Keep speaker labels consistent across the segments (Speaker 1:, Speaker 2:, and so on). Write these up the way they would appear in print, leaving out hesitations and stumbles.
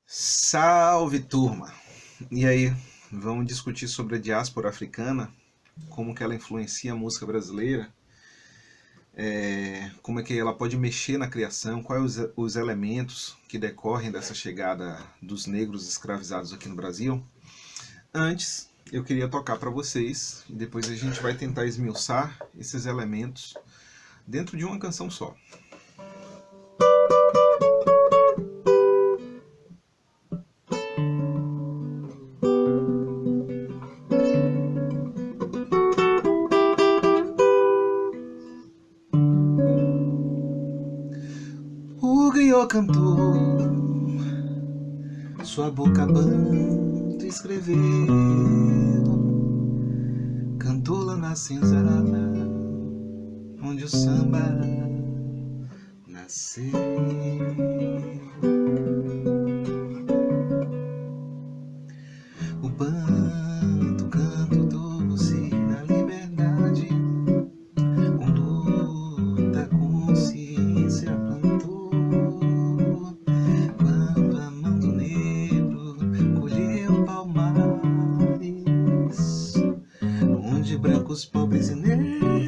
Speaker 1: Salve, turma! E aí, vamos discutir sobre a diáspora africana, como que ela influencia a música brasileira, como é que ela pode mexer na criação, quais os elementos que decorrem dessa chegada dos negros escravizados aqui no Brasil. Antes, eu queria tocar para vocês, e depois a gente vai tentar esmiuçar esses elementos dentro de uma canção só. O griot cantou, sua boca banda escreveu, cantou lá na senzala, onde o samba nasceu. O banto, canto doce da liberdade, com luta, consciência plantou. Quando a mão do negro colheu palmares, onde brancos, pobres e negros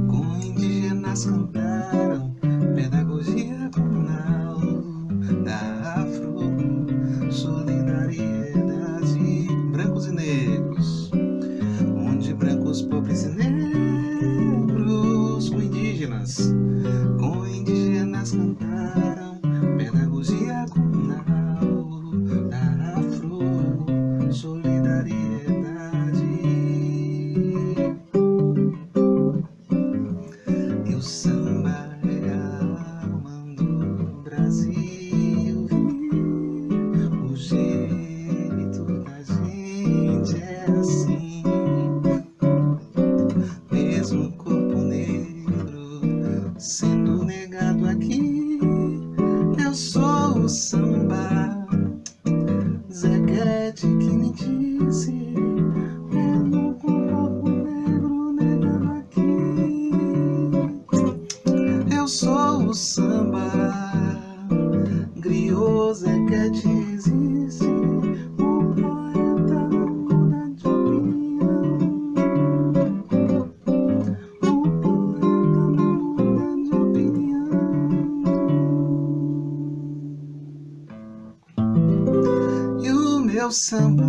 Speaker 1: com indígenas cantaram pedagogia comunal da afro-solidariedade. Brancos e negros, onde brancos, pobres e negros com indígenas cantaram pedagogia comunal da afro-solidariedade. E o samba é a alma do Brasil, o jeito da gente é assim. Mesmo o corpo negro sendo negado aqui, eu sou o samba. Zequete que me disse, mesmo com o corpo negro negado aqui, eu sou o samba. Griot, Zequete existe, o poeta muda de opinião. E o meu samba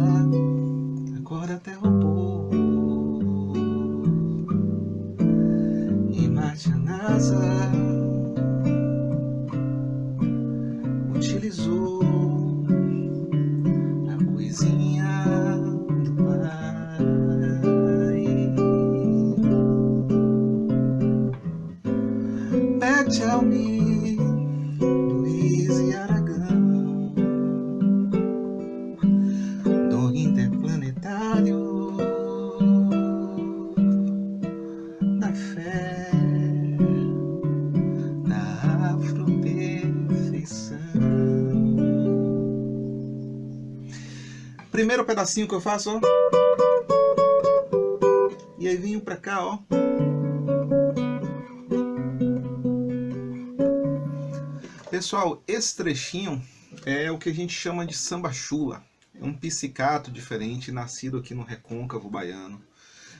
Speaker 1: agora até roubou e Marte NASA utilizou a coisinha do pai. Pede ao me Luiz e Aragão, do interplanetário da fé, da afro-perfeição. Primeiro pedacinho que eu faço, ó. E aí venho pra cá, ó. Pessoal, esse trechinho é o que a gente chama de samba chula. É um pizzicato diferente, nascido aqui no recôncavo baiano.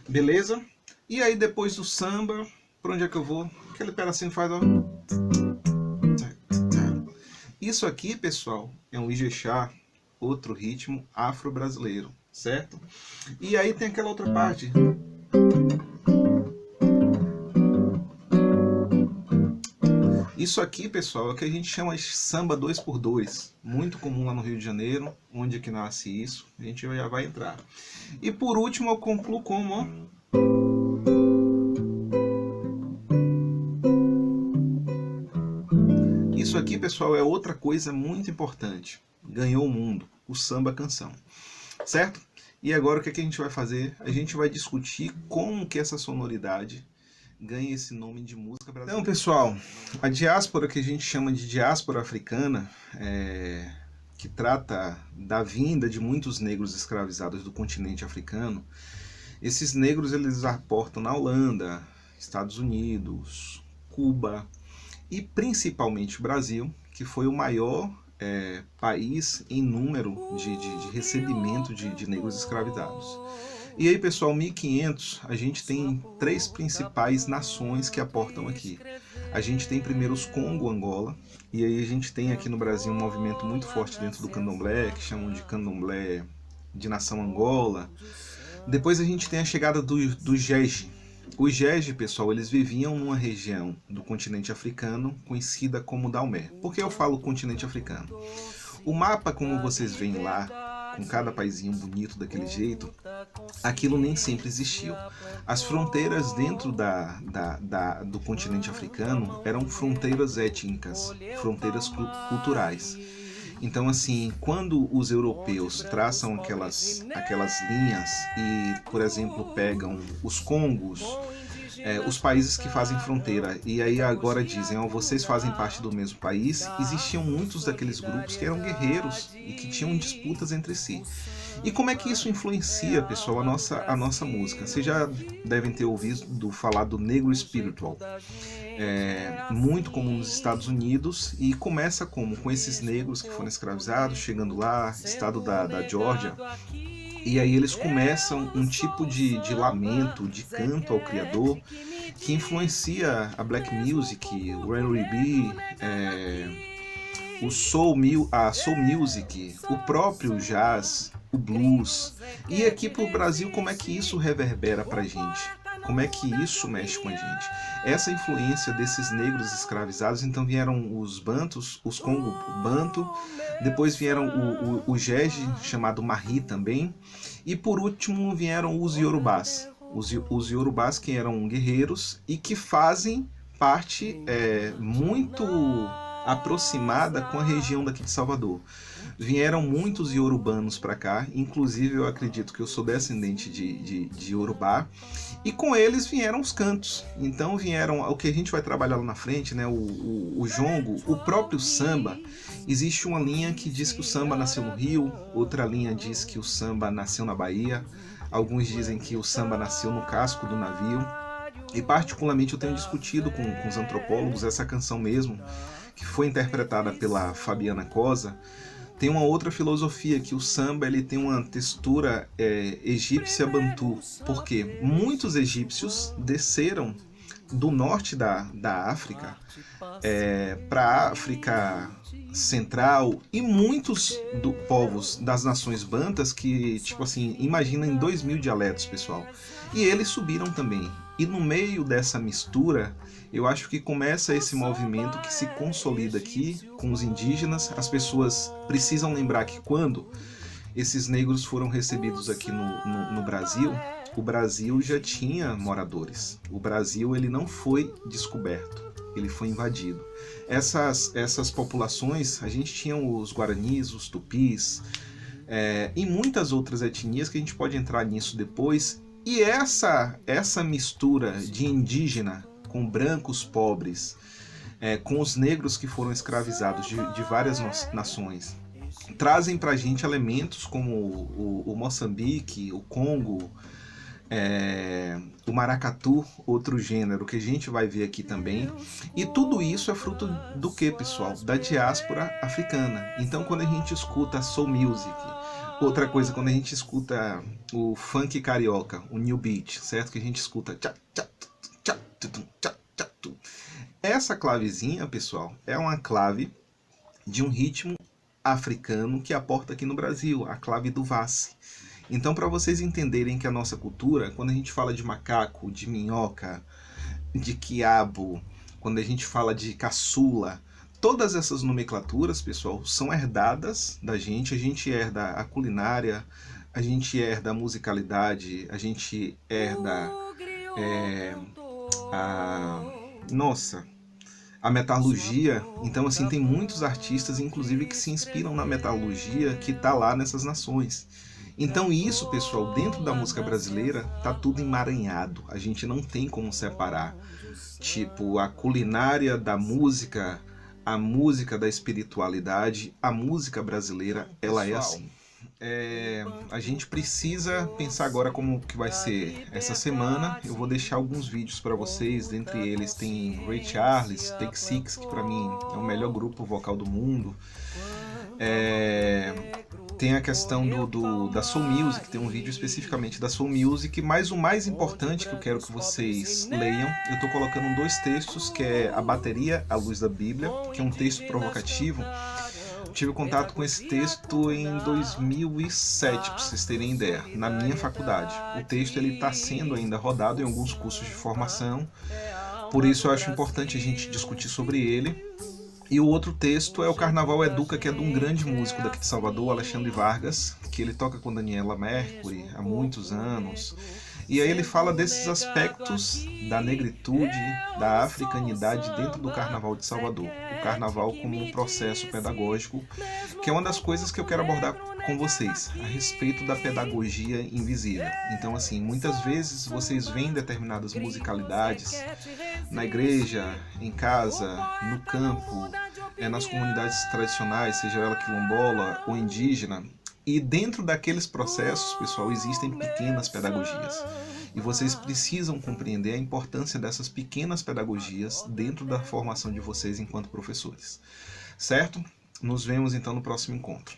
Speaker 1: Beleza? E aí depois do samba, pra onde é que eu vou? Aquele pedacinho faz, ó. Isso aqui, pessoal, é um ijexá, outro ritmo afro-brasileiro, certo? E aí tem aquela outra parte. Isso aqui, pessoal, é o que a gente chama de samba 2x2, muito comum lá no Rio de Janeiro, onde é que nasce isso, a gente já vai entrar. E por último eu concluo como, ó. Isso aqui, pessoal, é outra coisa muito importante. Ganhou o mundo, o samba canção, certo? E agora o que a gente vai fazer? A gente vai discutir como que essa sonoridade ganha esse nome de música brasileira. Então, pessoal, a diáspora que a gente chama de diáspora africana, que trata da vinda de muitos negros escravizados do continente africano, esses negros eles aportam na Holanda, Estados Unidos, Cuba e principalmente o Brasil, que foi o maior país em número de recebimento de negros escravizados. E aí, pessoal, 1500, a gente tem 3 principais nações que aportam aqui. A gente tem primeiro os Congo, Angola, e aí a gente tem aqui no Brasil um movimento muito forte dentro do candomblé, que chamam de candomblé de nação Angola. Depois a gente tem a chegada do Jeje. Os Jeje, pessoal, eles viviam numa região do continente africano conhecida como Daomé. Por que eu falo continente africano? O mapa, como vocês veem lá, com cada paizinho bonito daquele jeito, aquilo nem sempre existiu. As fronteiras dentro do continente africano eram fronteiras étnicas, fronteiras culturais. Então, assim, quando os europeus traçam aquelas linhas e, por exemplo, pegam os Congos, os países que fazem fronteira, e aí agora dizem, vocês fazem parte do mesmo país, existiam muitos daqueles grupos que eram guerreiros e que tinham disputas entre si. E como é que isso influencia, pessoal, a nossa música? Vocês já devem ter ouvido falar do negro spiritual. Muito comum nos Estados Unidos, e começa como? Com esses negros que foram escravizados, chegando lá, estado da Geórgia, e aí eles começam um tipo de lamento, de canto ao Criador, que influencia a black music, o R&B, a soul music, o próprio jazz, o blues. E aqui pro Brasil, como é que isso reverbera pra gente? Como é que isso mexe com a gente? Essa influência desses negros escravizados, então vieram os bantus, os Congo banto, depois vieram o Jeje, chamado Mari também, e por último vieram os Yorubás. Os Yorubás que eram guerreiros e que fazem parte muito aproximada com a região daqui de Salvador. Vieram muitos iorubanos para cá, inclusive eu acredito que eu sou descendente de Yorubá, e com eles vieram os cantos. Então vieram o que a gente vai trabalhar lá na frente, né? O jongo, o próprio samba. Existe uma linha que diz que o samba nasceu no Rio, outra linha diz que o samba nasceu na Bahia, alguns dizem que o samba nasceu no casco do navio, e particularmente eu tenho discutido com os antropólogos essa canção mesmo, que foi interpretada pela Fabiana Cosa. Tem uma outra filosofia, que o samba ele tem uma textura egípcia bantu, porque muitos egípcios desceram do norte da África para a África Central, e muitos povos das nações bantas que, tipo assim, imagina em 2000 dialetos, pessoal, e eles subiram também. E no meio dessa mistura, eu acho que começa esse movimento que se consolida aqui com os indígenas. As pessoas precisam lembrar que quando esses negros foram recebidos aqui no Brasil, o Brasil já tinha moradores. O Brasil ele não foi descoberto, ele foi invadido. Essas populações, a gente tinha os guaranis, os tupis, e muitas outras etnias que a gente pode entrar nisso depois. E essa mistura de indígena com brancos pobres, com os negros que foram escravizados de várias nações, trazem para a gente elementos como o Moçambique, o Congo, o maracatu, outro gênero que a gente vai ver aqui também. E tudo isso é fruto do que, pessoal? Da diáspora africana. Então, quando a gente escuta soul music, outra coisa, quando a gente escuta o funk carioca, o new beat, certo? Que a gente escuta essa clavezinha, pessoal, é uma clave de um ritmo africano que aporta aqui no Brasil, a clave do Vassi. Então, para vocês entenderem que a nossa cultura, quando a gente fala de macaco, de minhoca, de quiabo, quando a gente fala de caçula, todas essas nomenclaturas, pessoal, são herdadas da gente. A gente herda a culinária, a gente herda a musicalidade, a gente herda a metalurgia. Então, assim, tem muitos artistas, inclusive, que se inspiram na metalurgia que está lá nessas nações. Então isso, pessoal, dentro da música brasileira, tá tudo emaranhado. A gente não tem como separar. Tipo, a culinária da música, a música da espiritualidade, a música brasileira, ela é assim. A gente precisa pensar agora como que vai ser essa semana. Eu vou deixar alguns vídeos para vocês, dentre eles tem Ray Charles, Take Six, que para mim é o melhor grupo vocal do mundo. Tem a questão da Soul Music, tem um vídeo especificamente da Soul Music, mas o mais importante que eu quero que vocês leiam, eu estou colocando 2 textos, que é A Bateria à Luz da Bíblia, que é um texto provocativo. Tive contato com esse texto em 2007, para vocês terem ideia, na minha faculdade. O texto está sendo ainda rodado em alguns cursos de formação, por isso eu acho importante a gente discutir sobre ele. E o outro texto é o Carnaval Educa, que é de um grande músico daqui de Salvador, Alexandre Vargas, que ele toca com Daniela Mercury há muitos anos. E aí ele fala desses aspectos da negritude, da africanidade dentro do Carnaval de Salvador. O Carnaval como um processo pedagógico, que é uma das coisas que eu quero abordar com vocês, a respeito da pedagogia invisível. Então, assim, muitas vezes vocês veem determinadas musicalidades na igreja, em casa, no campo, nas comunidades tradicionais, seja ela quilombola ou indígena, e dentro daqueles processos, pessoal, existem pequenas pedagogias. E vocês precisam compreender a importância dessas pequenas pedagogias dentro da formação de vocês enquanto professores. Certo? Nos vemos então no próximo encontro.